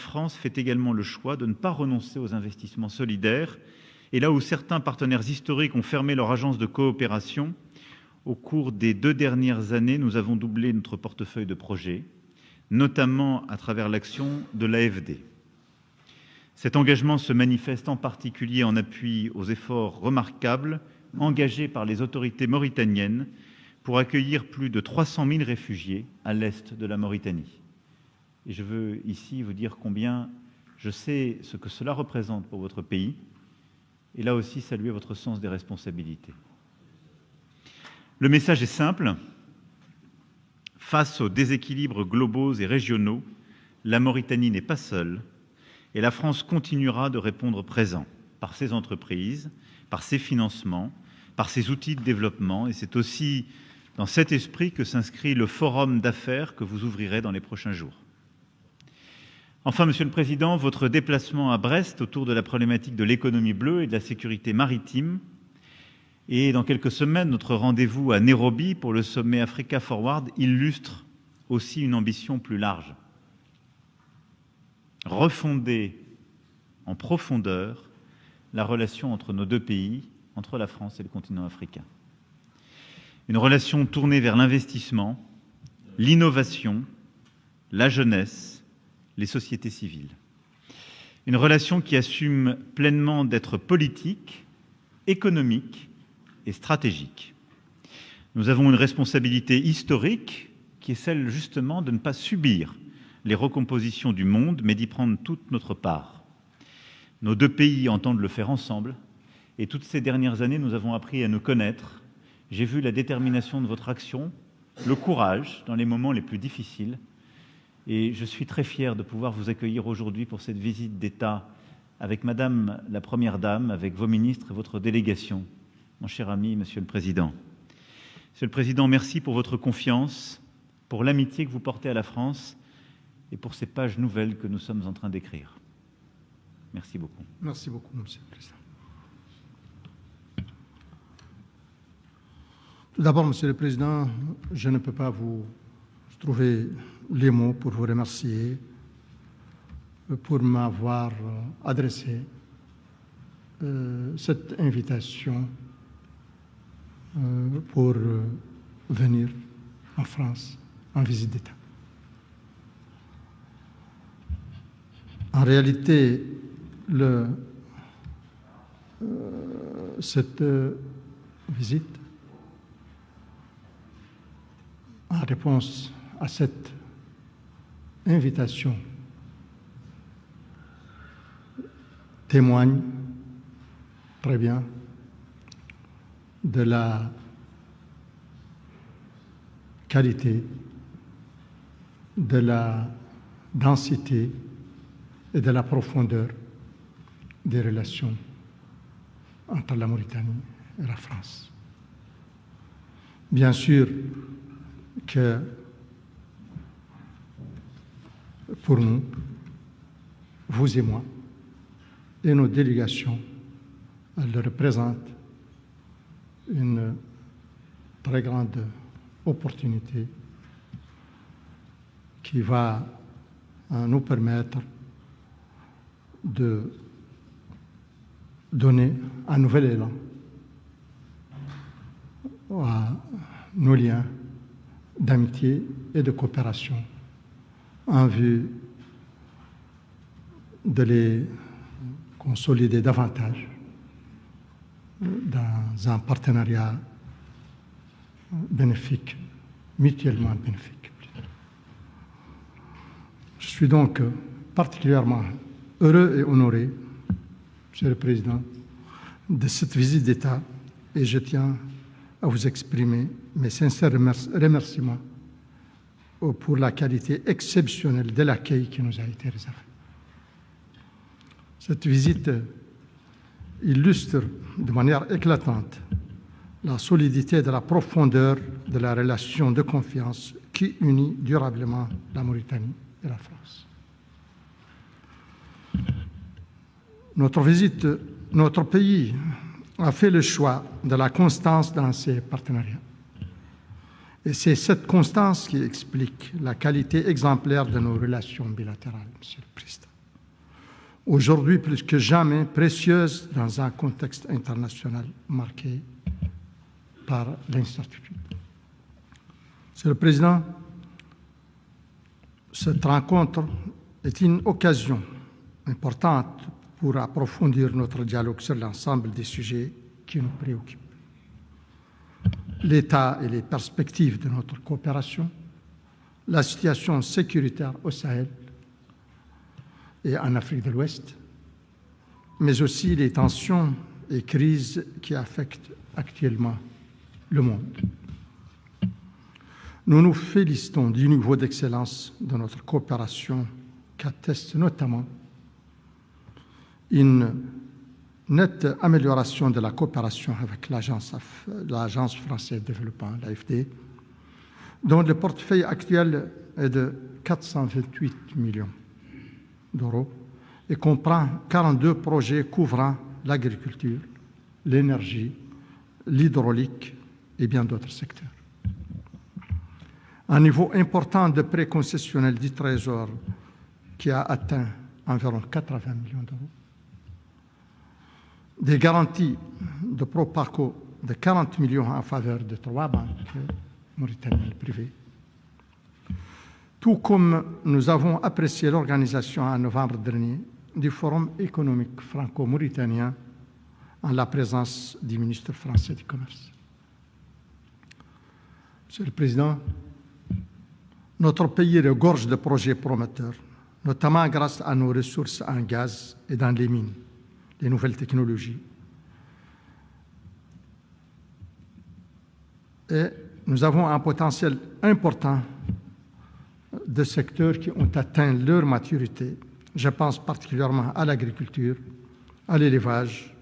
France fait également le choix de ne pas renoncer aux investissements solidaires. Et là où certains partenaires historiques ont fermé leur agence de coopération, au cours des 2 dernières années, nous avons doublé notre portefeuille de projets, notamment à travers l'action de l'AFD. Cet engagement se manifeste en particulier en appui aux efforts remarquables engagés par les autorités mauritaniennes pour accueillir plus de 300 000 réfugiés à l'est de la Mauritanie. Et je veux ici vous dire combien je sais ce que cela représente pour votre pays, et là aussi saluer votre sens des responsabilités. Le message est simple. Face aux déséquilibres globaux et régionaux, la Mauritanie n'est pas seule, et la France continuera de répondre présent par ses entreprises, par ses financements, par ses outils de développement, et c'est aussi dans cet esprit que s'inscrit le forum d'affaires que vous ouvrirez dans les prochains jours. Enfin, Monsieur le Président, votre déplacement à Brest autour de la problématique de l'économie bleue et de la sécurité maritime, et dans quelques semaines, notre rendez-vous à Nairobi pour le sommet Africa Forward illustre aussi une ambition plus large. Refonder en profondeur la relation entre nos 2 pays, entre la France et le continent africain. Une relation tournée vers l'investissement, l'innovation, la jeunesse, les sociétés civiles. Une relation qui assume pleinement d'être politique, économique et stratégique. Nous avons une responsabilité historique qui est celle justement de ne pas subir les recompositions du monde, mais d'y prendre toute notre part. Nos 2 pays entendent le faire ensemble, et toutes ces dernières années, nous avons appris à nous connaître. J'ai vu la détermination de votre action, le courage dans les moments les plus difficiles, et je suis très fier de pouvoir vous accueillir aujourd'hui pour cette visite d'État avec Madame la Première Dame, avec vos ministres et votre délégation. Mon cher ami, Monsieur le Président. Monsieur le Président, merci pour votre confiance, pour l'amitié que vous portez à la France et pour ces pages nouvelles que nous sommes en train d'écrire. Merci beaucoup. Merci beaucoup, Monsieur le Président. Tout d'abord, Monsieur le Président, je ne peux pas vous trouver les mots pour vous remercier pour m'avoir adressé cette invitation pour venir en France en visite d'État. En réalité, cette visite, en réponse à cette invitation, témoigne très bien de la qualité, de la densité et de la profondeur des relations entre la Mauritanie et la France. Bien sûr que pour nous, vous et moi, et nos délégations, elles représentent une très grande opportunité qui va nous permettre de donner un nouvel élan à nos liens d'amitié et de coopération en vue de les consolider davantage dans un partenariat bénéfique, mutuellement bénéfique. Je suis donc particulièrement heureux et honoré, Monsieur le Président, de cette visite d'État et je tiens à vous exprimer mes sincères remerciements pour la qualité exceptionnelle de l'accueil qui nous a été réservé. Cette visite illustre de manière éclatante la solidité et de la profondeur de la relation de confiance qui unit durablement la Mauritanie et la France. Notre pays a fait le choix de la constance dans ses partenariats. Et c'est cette constance qui explique la qualité exemplaire de nos relations bilatérales, Monsieur le Président. aujourd'hui plus que jamais précieuse dans un contexte international marqué par l'incertitude. Monsieur le Président, cette rencontre est une occasion importante pour approfondir notre dialogue sur l'ensemble des sujets qui nous préoccupent. L'état et les perspectives de notre coopération, la situation sécuritaire au Sahel et en Afrique de l'Ouest, mais aussi les tensions et crises qui affectent actuellement le monde. Nous nous félicitons du niveau d'excellence de notre coopération qu'atteste notamment une nette amélioration de la coopération avec l'Agence française de développement, l'AFD, dont le portefeuille actuel est de 428 millions d'euros et comprend 42 projets couvrant l'agriculture, l'énergie, l'hydraulique et bien d'autres secteurs. Un niveau important de prêts concessionnels du Trésor qui a atteint environ 80 millions d'euros. Des garanties de Proparco de 40 millions en faveur de 3 banques mauritaniennes privées. Tout comme nous avons apprécié l'organisation en novembre dernier du Forum économique franco-mauritanien en la présence du ministre français du Commerce. Monsieur le Président, notre pays regorge de projets prometteurs, notamment grâce à nos ressources en gaz et dans les mines, les nouvelles technologies. Et nous avons un potentiel important de secteurs qui ont atteint leur maturité. Je pense particulièrement à l'agriculture, à l'élevage.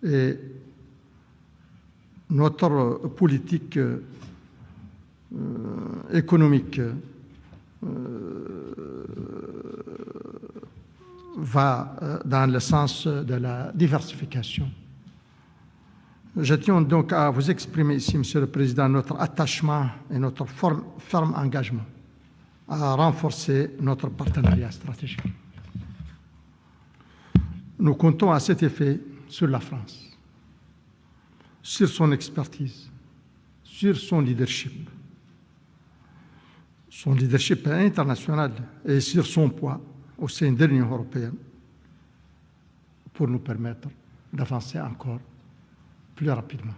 Et notre politique économique va dans le sens de la diversification. Je tiens donc à vous exprimer ici, Monsieur le Président, notre attachement et notre ferme engagement à renforcer notre partenariat stratégique. Nous comptons à cet effet sur la France, sur son expertise, sur son leadership international et sur son poids au sein de l'Union européenne pour nous permettre d'avancer encore plus rapidement.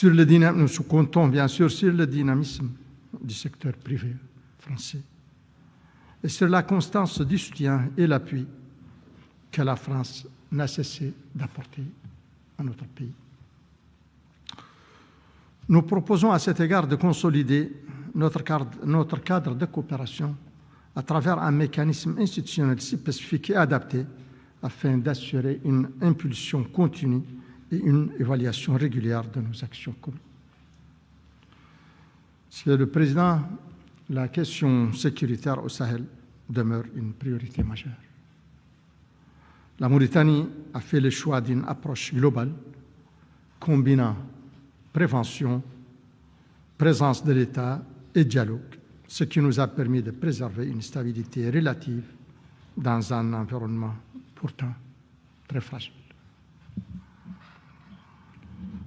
Nous comptons bien sûr sur le dynamisme du secteur privé français et sur la constance du soutien et l'appui que la France n'a cessé d'apporter à notre pays. Nous proposons à cet égard de consolider notre cadre de coopération à travers un mécanisme institutionnel spécifique et adapté afin d'assurer une impulsion continue et une évaluation régulière de nos actions communes. Monsieur le Président, la question sécuritaire au Sahel demeure une priorité majeure. La Mauritanie a fait le choix d'une approche globale combinant prévention, présence de l'État et dialogue, ce qui nous a permis de préserver une stabilité relative dans un environnement pourtant très fragile.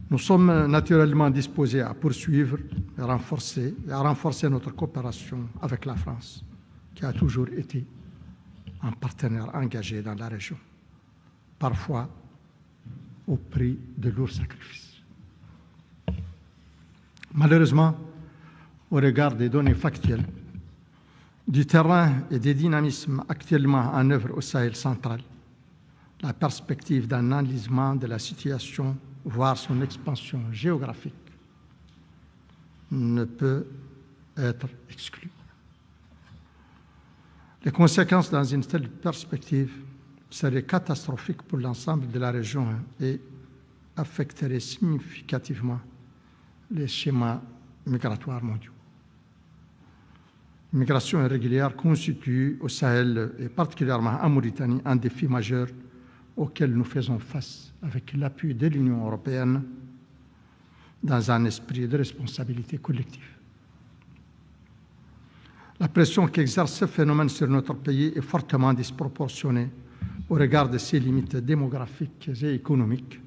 Nous sommes naturellement disposés à poursuivre et à renforcer notre coopération avec la France, qui a toujours été un partenaire engagé dans la région, parfois au prix de lourds sacrifices. Malheureusement, au regard des données factuelles, du terrain et des dynamismes actuellement en œuvre au Sahel central, la perspective d'un enlisement de la situation, voire son expansion géographique, ne peut être exclue. Les conséquences dans une telle perspective seraient catastrophiques pour l'ensemble de la région et affecteraient significativement les schémas migratoires mondiaux. L'immigration irrégulière constitue au Sahel et particulièrement en Mauritanie un défi majeur auquel nous faisons face avec l'appui de l'Union européenne dans un esprit de responsabilité collective. La pression qu'exerce ce phénomène sur notre pays est fortement disproportionnée au regard de ses limites démographiques et économiques,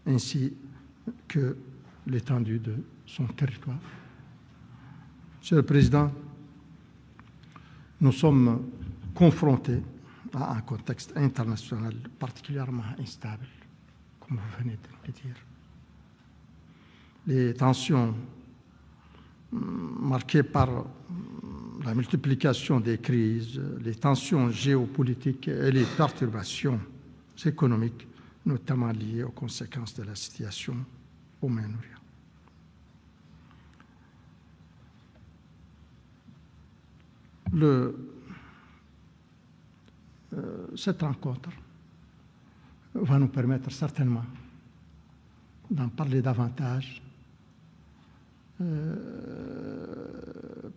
ainsi que l'étendue de son territoire. Monsieur le Président, nous sommes confrontés à un contexte international particulièrement instable, comme vous venez de le dire. Les tensions marquées par la multiplication des crises, les tensions géopolitiques et les perturbations économiques, notamment liées aux conséquences de la situation au Moyen-Orient. Cette rencontre va nous permettre certainement d'en parler davantage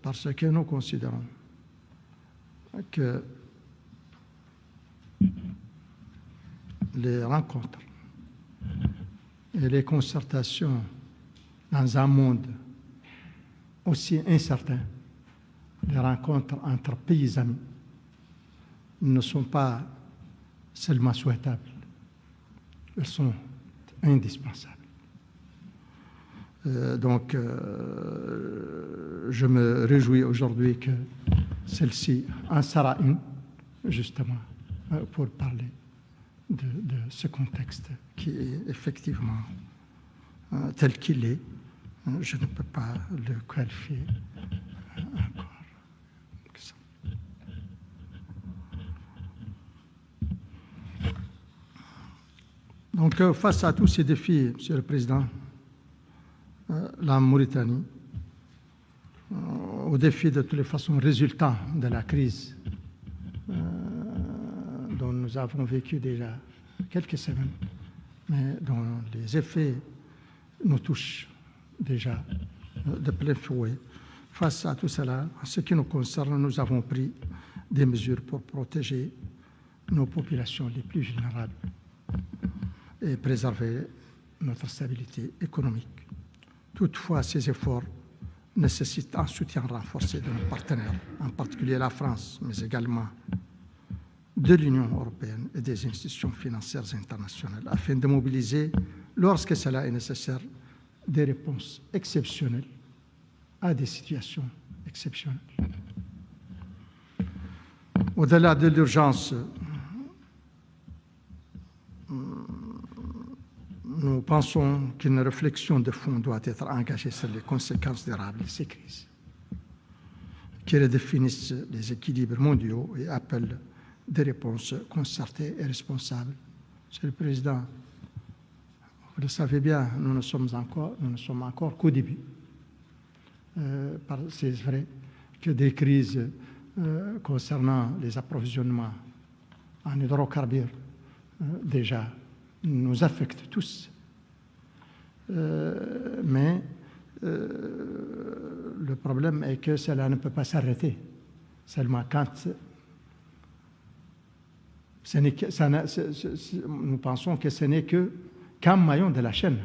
parce que nous considérons que les rencontres et les concertations dans un monde aussi incertain, les rencontres entre pays amis ne sont pas seulement souhaitables, elles sont indispensables. Donc, je me réjouis aujourd'hui que celle-ci en sera une, justement, pour parler de ce contexte qui est effectivement tel qu'il est. Je ne peux pas le qualifier encore que ça. Donc, face à tous ces défis, Monsieur le Président, la Mauritanie, aux défis de toutes les façons résultant de la crise dont nous avons vécu déjà quelques semaines, mais dont les effets nous touchent déjà de plein fouet. Face à tout cela, en ce qui nous concerne, nous avons pris des mesures pour protéger nos populations les plus vulnérables et préserver notre stabilité économique. Toutefois, ces efforts nécessitent un soutien renforcé de nos partenaires, en particulier la France, mais également de l'Union européenne et des institutions financières internationales, afin de mobiliser, lorsque cela est nécessaire, des réponses exceptionnelles à des situations exceptionnelles. Au-delà de l'urgence, nous pensons qu'une réflexion de fond doit être engagée sur les conséquences durables de ces crises, qui redéfinissent les équilibres mondiaux et appellent des réponses concertées et responsables. Monsieur le Président, vous le savez bien, nous ne sommes encore qu'au début. C'est vrai que des crises concernant les approvisionnements en hydrocarbures déjà nous affectent tous. Mais le problème est que cela ne peut pas s'arrêter seulement quand nous pensons que ce n'est qu'un maillon de la chaîne.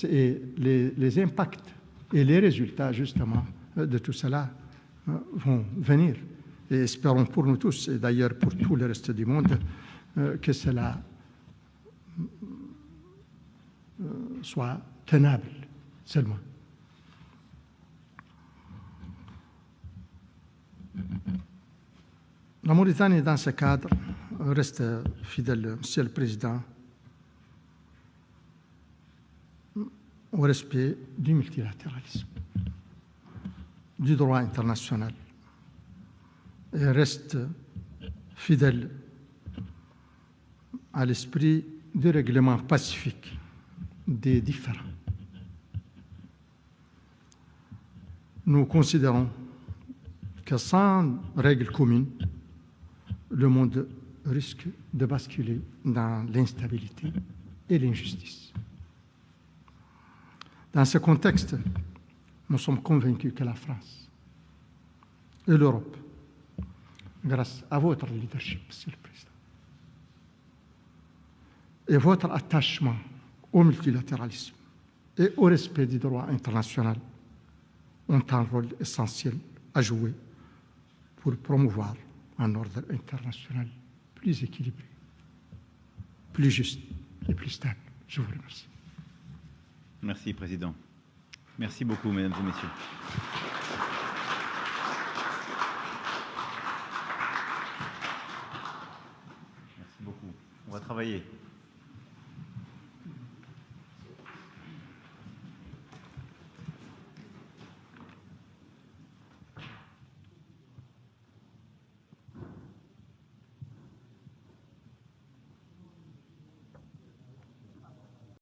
Et les impacts et les résultats, justement, de tout cela vont venir. Et espérons pour nous tous, et d'ailleurs pour tout le reste du monde, que cela soit tenable seulement. La Mauritanie, dans ce cadre, reste fidèle, Monsieur le Président, au respect du multilatéralisme, du droit international, et reste fidèle à l'esprit du règlement pacifique des différends. Nous considérons que sans règles communes, le monde risque de basculer dans l'instabilité et l'injustice. Dans ce contexte, nous sommes convaincus que la France et l'Europe, grâce à votre leadership, Monsieur le Président, et votre attachement au multilatéralisme et au respect du droit international, ont un rôle essentiel à jouer pour promouvoir un ordre international plus équilibré, plus juste et plus stable. Je vous remercie. Merci, Président. Merci beaucoup, Mesdames et Messieurs. Merci beaucoup. On va travailler.